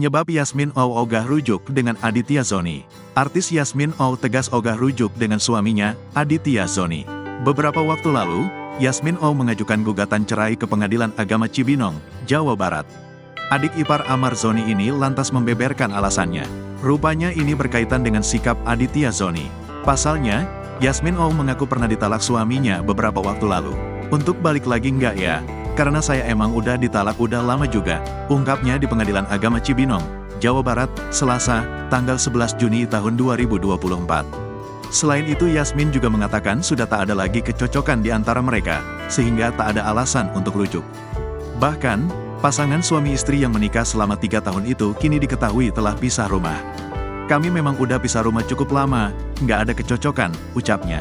Penyebab Yasmin Oh ogah rujuk dengan Aditya Zoni. Artis Yasmin Oh tegas ogah rujuk dengan suaminya, Aditya Zoni. Beberapa waktu lalu, Yasmin Oh mengajukan gugatan cerai ke Pengadilan Agama Cibinong, Jawa Barat. Adik ipar Amar Zoni ini lantas membeberkan alasannya. Rupanya ini berkaitan dengan sikap Aditya Zoni. Pasalnya, Yasmin Oh mengaku pernah ditalak suaminya beberapa waktu lalu. Untuk balik lagi enggak ya? Karena saya emang udah ditalak udah lama juga, ungkapnya di Pengadilan Agama Cibinong, Jawa Barat, Selasa, tanggal 11 Juni tahun 2024. Selain itu Yasmin juga mengatakan sudah tak ada lagi kecocokan di antara mereka, sehingga tak ada alasan untuk rujuk. Bahkan, pasangan suami istri yang menikah selama 3 tahun itu kini diketahui telah pisah rumah. Kami memang udah pisah rumah cukup lama, nggak ada kecocokan, ucapnya.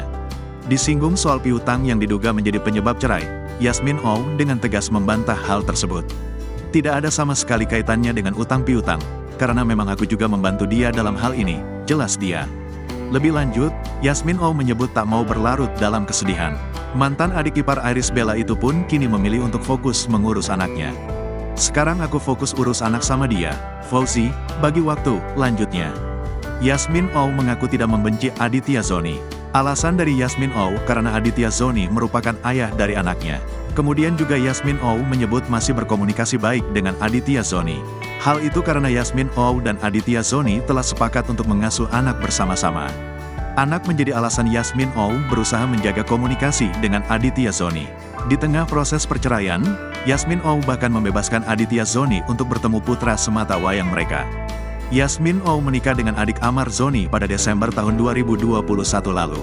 Disinggung soal piutang yang diduga menjadi penyebab cerai, Yasmin Oh dengan tegas membantah hal tersebut. Tidak ada sama sekali kaitannya dengan utang piutang, karena memang aku juga membantu dia dalam hal ini, jelas dia. Lebih lanjut, Yasmin Oh menyebut tak mau berlarut dalam kesedihan. Mantan adik ipar Iris Bella itu pun kini memilih untuk fokus mengurus anaknya. Sekarang aku fokus urus anak sama dia, Fauzi, bagi waktu, lanjutnya. Yasmin Oh mengaku tidak membenci Aditya Zoni. Alasan dari Yasmin Oh karena Aditya Zoni merupakan ayah dari anaknya. Kemudian juga Yasmin Oh menyebut masih berkomunikasi baik dengan Aditya Zoni. Hal itu karena Yasmin Oh dan Aditya Zoni telah sepakat untuk mengasuh anak bersama-sama. Anak menjadi alasan Yasmin Oh berusaha menjaga komunikasi dengan Aditya Zoni. Di tengah proses perceraian, Yasmin Oh bahkan membebaskan Aditya Zoni untuk bertemu putra semata wayang mereka. Yasmin Oh menikah dengan adik Amar Zoni pada Desember tahun 2021 lalu.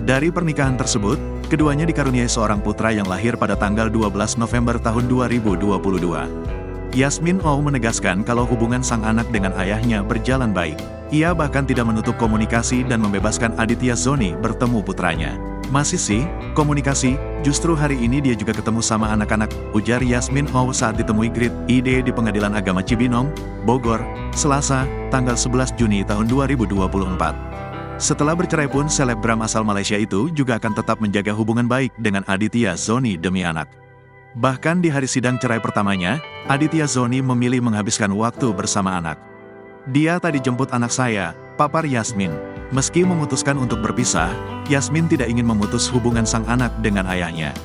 Dari pernikahan tersebut, keduanya dikaruniai seorang putra yang lahir pada tanggal 12 November tahun 2022. Yasmin Oh menegaskan kalau hubungan sang anak dengan ayahnya berjalan baik. Ia bahkan tidak menutup komunikasi dan membebaskan Aditya Zoni bertemu putranya. Masih sih, komunikasi, justru hari ini dia juga ketemu sama anak-anak, ujar Yasmin Oh saat ditemui Grid ID di Pengadilan Agama Cibinong, Bogor, Selasa, tanggal 11 Juni tahun 2024. Setelah bercerai pun selebgram asal Malaysia itu juga akan tetap menjaga hubungan baik dengan Aditya Zoni demi anak. Bahkan di hari sidang cerai pertamanya, Aditya Zoni memilih menghabiskan waktu bersama anak. Dia tadi jemput anak saya, papar Yasmin. Meski memutuskan untuk berpisah, Yasmin tidak ingin memutus hubungan sang anak dengan ayahnya.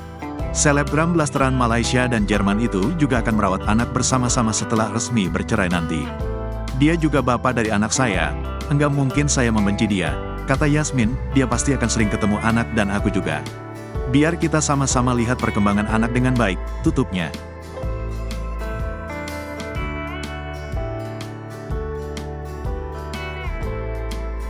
Selebgram blasteran Malaysia dan Jerman itu juga akan merawat anak bersama-sama setelah resmi bercerai nanti. Dia juga bapak dari anak saya, enggak mungkin saya membenci dia, kata Yasmin, dia pasti akan sering ketemu anak dan aku juga. Biar kita sama-sama lihat perkembangan anak dengan baik, tutupnya.